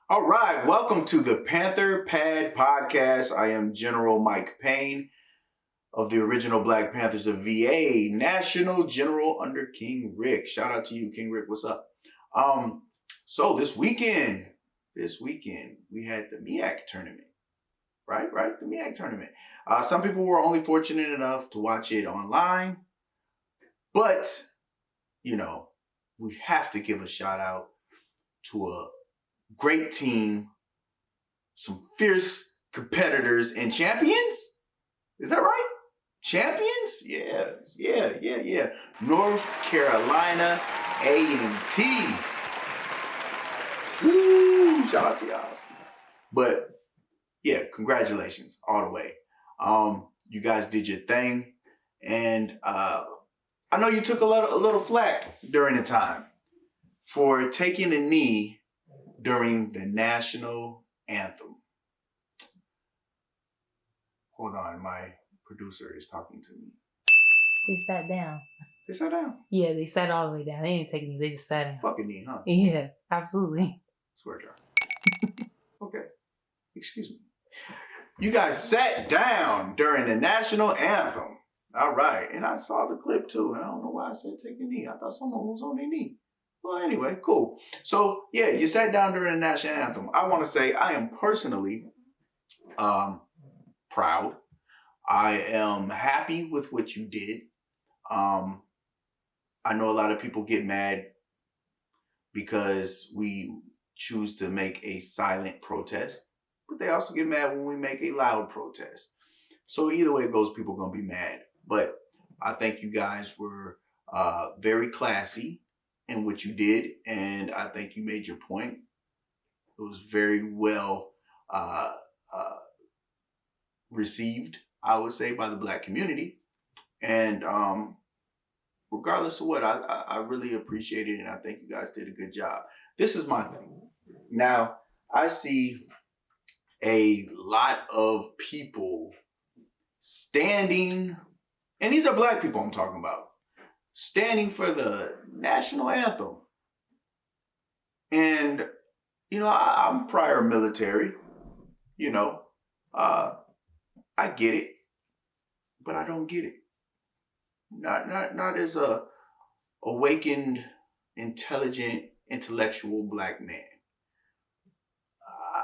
All right, welcome to the Panther Pad Podcast. I am General Mike Payne of the original Black Panthers of VA, National General under King Rick. Shout out to you, King Rick. What's up? So this weekend, we had the MiAT Tournament, right? The MiAT Tournament. Some people were only fortunate enough to watch it online, but, we have to give a shout out to a great team, some fierce competitors and champions. Is that right? Champions? Yeah. North Carolina A&T. Woo! Shout out to y'all. But yeah, congratulations all the way. You guys did your thing, and I know you took a little flack during the time for taking a knee during the National Anthem. Hold on, my producer is talking to me. They sat down. They sat down? Yeah, they sat all the way down. They didn't take a knee, they just sat down. Fucking knee, huh? Yeah, absolutely. Swear jar. Okay, excuse me. You guys sat down during the National Anthem. All right, and I saw the clip too, and I don't know why I said take a knee. I thought someone was on their knee. Well, anyway, cool. So, yeah, you sat down during the National Anthem. I want to say I am personally proud. I am happy with what you did. I know a lot of people get mad because we choose to make a silent protest, but they also get mad when we make a loud protest. So either way it goes, people are going to be mad. But I think you guys were very classy in what you did, and I think you made your point. It was very well received, I would say, by the Black community. And regardless of what, I really appreciate it, and I think you guys did a good job. This is my thing. Now, I see a lot of people standing, and these are Black people I'm talking about, standing for the National Anthem. And, I'm prior military, I get it, but I don't get it. Not as a awakened, intelligent, intellectual Black man.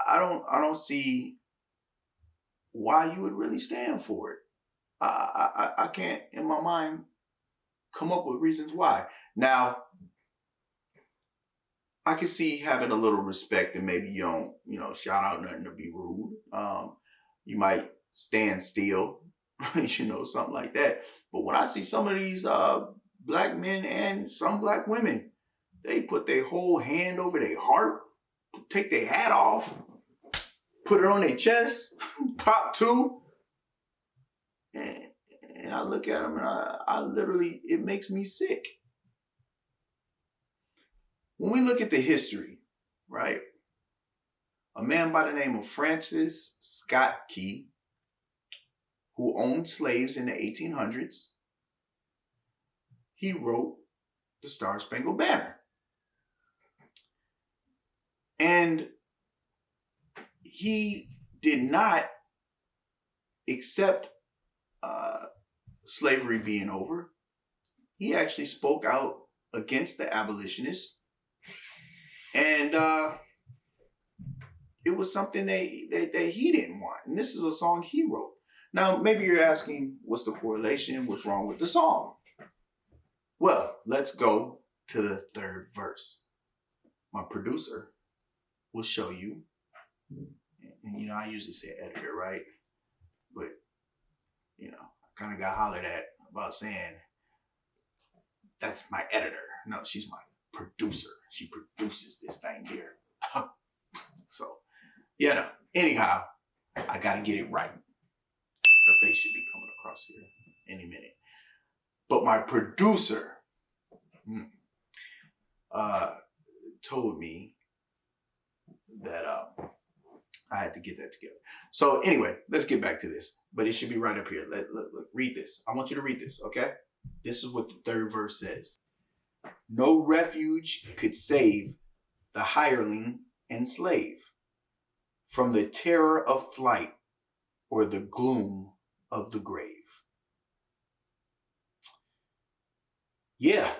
I don't see why you would really stand for it. I can't, in my mind, come up with reasons why. Now, I can see having a little respect, and maybe you don't, shout out nothing to be rude. You might stand still, something like that. But when I see some of these Black men and some Black women, they put their whole hand over their heart, take their hat off, put it on their chest, pop two, and I look at them and I literally, it makes me sick. When we look at the history, right? A man by the name of Francis Scott Key, who owned slaves in the 1800s, he wrote the Star Spangled Banner. And he did not accept slavery being over. He actually spoke out against the abolitionists. And it was something that he didn't want. And this is a song he wrote. Now, maybe you're asking, what's the correlation? What's wrong with the song? Well, let's go to the third verse. My producer will show you. And, I usually say editor, right? But, I kind of got hollered at about saying, that's my editor. No, she's my producer. She produces this thing here. So, anyhow, I got to get it right. Her face should be coming across here any minute. But my producer told me that I had to get that together. So anyway, let's get back to this. But it should be right up here. Look, read this. I want you to read this, okay? This is what the third verse says. No refuge could save the hireling and slave. from the terror of flight or the gloom of the grave. Yeah.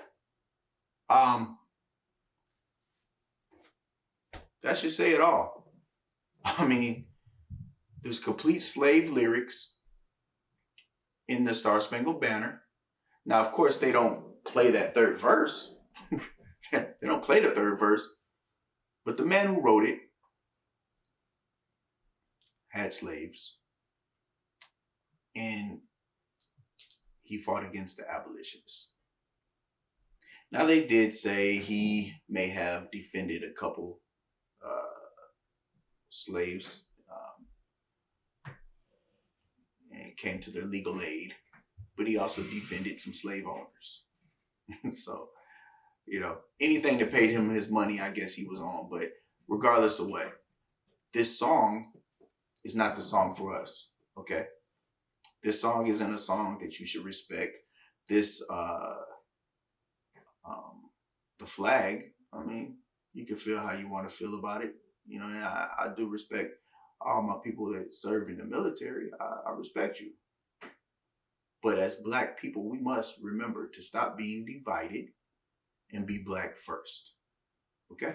That should say it all. I mean, there's complete slave lyrics in the Star Spangled Banner. Now, of course, they don't play that third verse. They don't play the third verse. But the man who wrote it had slaves. And he fought against the abolitionists. Now, they did say he may have defended a couple slaves and came to their legal aid, but he also defended some slave owners. So, anything that paid him his money, I guess he was on. But regardless of what, this song is not the song for us, okay? This song isn't a song that you should respect. This, the flag, I mean, you can feel how you want to feel about it. And I do respect all my people that serve in the military. I respect you. But as Black people, we must remember to stop being divided and be Black first. Okay?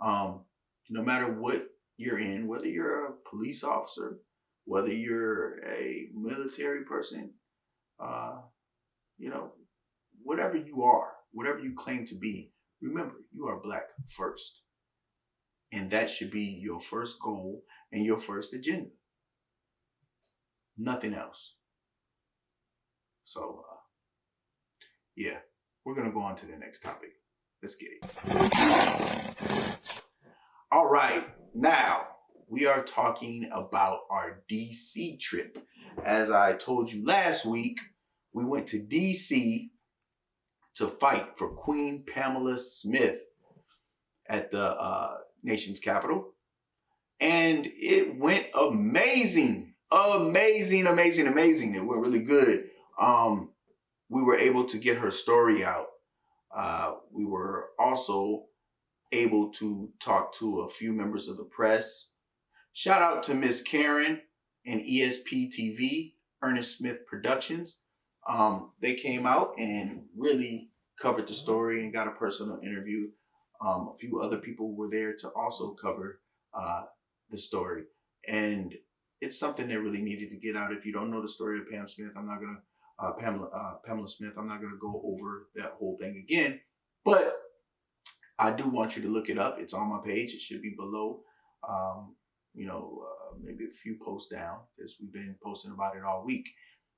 No matter what you're in, whether you're a police officer, whether you're a military person, whatever you are, whatever you claim to be, remember, you are Black first. And that should be your first goal and your first agenda. Nothing else. So, we're going to go on to the next topic. Let's get it. All right. Now, we are talking about our DC trip. As I told you last week, we went to DC to fight for Queen Pamela Smith at the nation's capital. And it went amazing. Amazing. It went really good. We were able to get her story out. We were also able to talk to a few members of the press. Shout out to Miss Karen and ESP TV, Ernest Smith Productions. They came out and really covered the story and got a personal interview. A few other people were there to also cover the story. And it's something that really needed to get out. If you don't know the story of Pam Smith, I'm not going to Pamela Smith. I'm not going to go over that whole thing again, but I do want you to look it up. It's on my page. It should be below, maybe a few posts down because we've been posting about it all week,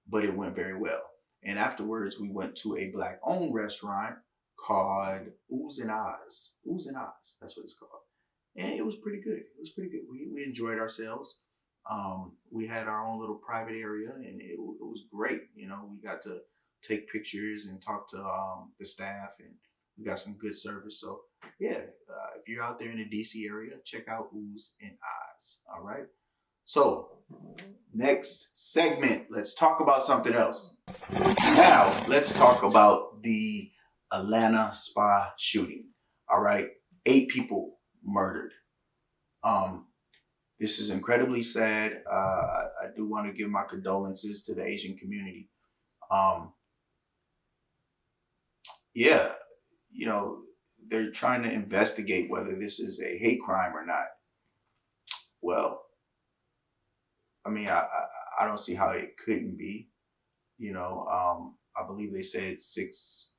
but it went very well. And afterwards, we went to a Black-owned restaurant called Oohs and Ahs. Oohs and Ahs, that's what it's called. And it was pretty good. We enjoyed ourselves. We had our own little private area, and it was great. We got to take pictures and talk to the staff, and we got some good service. So, if you're out there in the DC area, check out Oohs and Ahs. All right. So, next segment, let's talk about something else. Now, let's talk about the Atlanta spa shooting. All right. 8 people murdered. This is incredibly sad. I do want to give my condolences to the Asian community. They're trying to investigate whether this is a hate crime or not. Well, I mean, I don't see how it couldn't be. I believe they said 6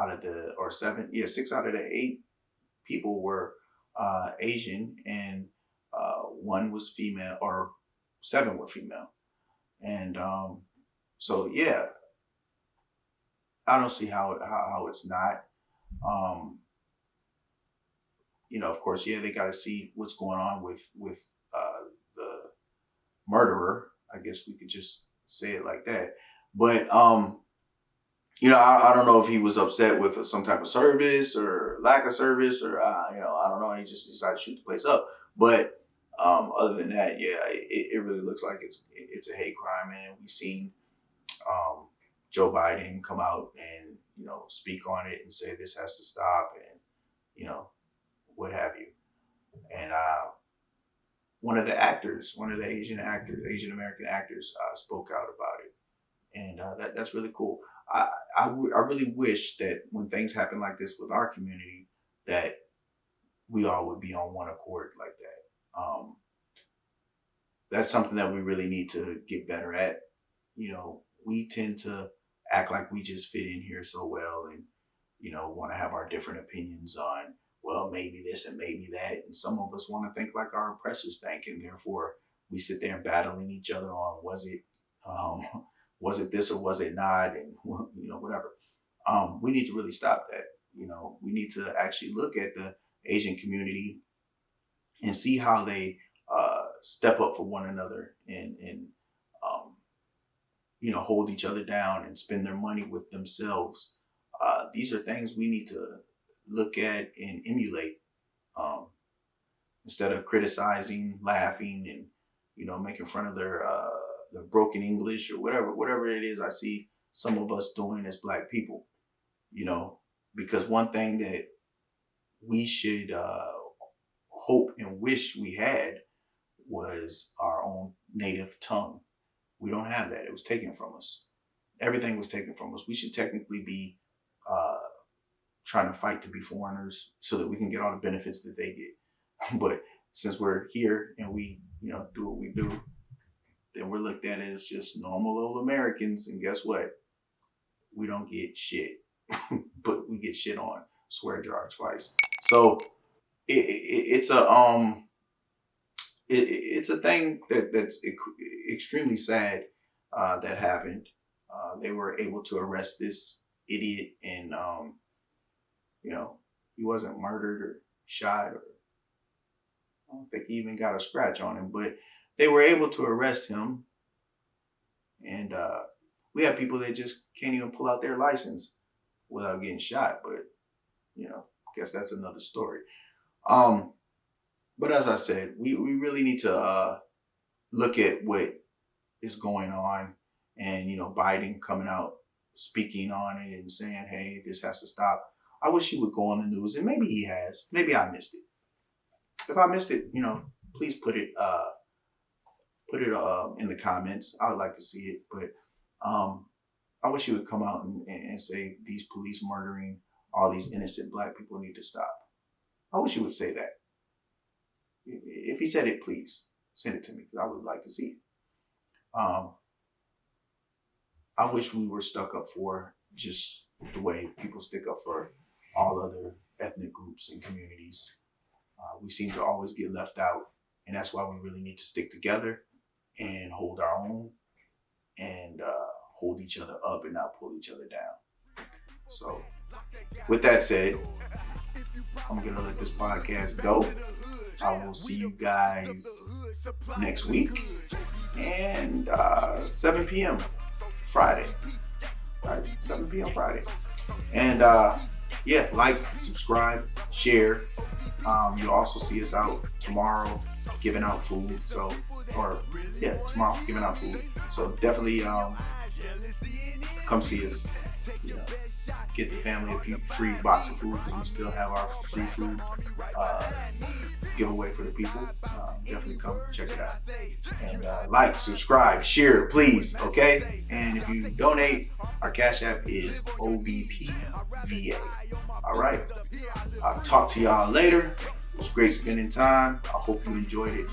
out of the 8 people were Asian, and 1 was female, or 7 were female. And I don't see how it's not. Of course, they got to see what's going on with the murderer. I guess we could just say it like that. But I don't know if he was upset with some type of service or lack of service, or I don't know. He just decided to shoot the place up. But other than that, it really looks like it's a hate crime, and we've seen Joe Biden come out and speak on it and say this has to stop, and what have you. And one of the Asian American actors spoke out about it. And that's really cool. I really wish that when things happen like this with our community, that we all would be on one accord like that. That's something that we really need to get better at. We tend to act like we just fit in here so well and, want to have our different opinions on, well, maybe this and maybe that. And some of us want to think like our oppressors think. And therefore, we sit there and battling each other on, was it this or was it not? And, whatever. We need to really stop that. We need to actually look at the Asian community and see how they step up for one another and hold each other down and spend their money with themselves. These are things we need to look at and emulate instead of criticizing, laughing, and making fun of their broken English or whatever it is I see some of us doing as Black people. Because one thing that we should hope and wish we had was our own native tongue. We don't have that. It was taken from us. Everything was taken from us. We should technically be trying to fight to be foreigners so that we can get all the benefits that they get. But since we're here and we, do what we do, then we're looked at as just normal old Americans. And guess what? We don't get shit, but we get shit on. Swear jar twice. So it's a thing that's extremely sad that happened. They were able to arrest this idiot, and he wasn't murdered or shot, or I don't think he even got a scratch on him, but they were able to arrest him. And we have people that just can't even pull out their license without getting shot, but I guess that's another story. But as I said, we really need to look at what is going on, and Biden coming out speaking on it and saying, hey, this has to stop. I wish he would go on the news, and maybe he has. Maybe I missed it. If I missed it, please put it in the comments. I would like to see it, but I wish he would come out and say these police murdering all these innocent Black people need to stop. I wish he would say that. If he said it, please send it to me, because I would like to see it. I wish we were stuck up for just the way people stick up for all other ethnic groups and communities. We seem to always get left out, and that's why we really need to stick together and hold our own and hold each other up and not pull each other down. So with that said, I'm going to let this podcast go. I will see you guys next week, and 7 p.m. Friday. Right? 7 p.m. Friday. And like, subscribe, share. You'll also see us out tomorrow giving out food. Tomorrow giving out food. So definitely come see us. Get the family a few free box of food, because we still have our free food giveaway for the people. Definitely come check it out. And like, subscribe, share, please, okay? And if you donate, our Cash App is OBPVA. All right. I'll talk to y'all later. It was great spending time. I hope you enjoyed it.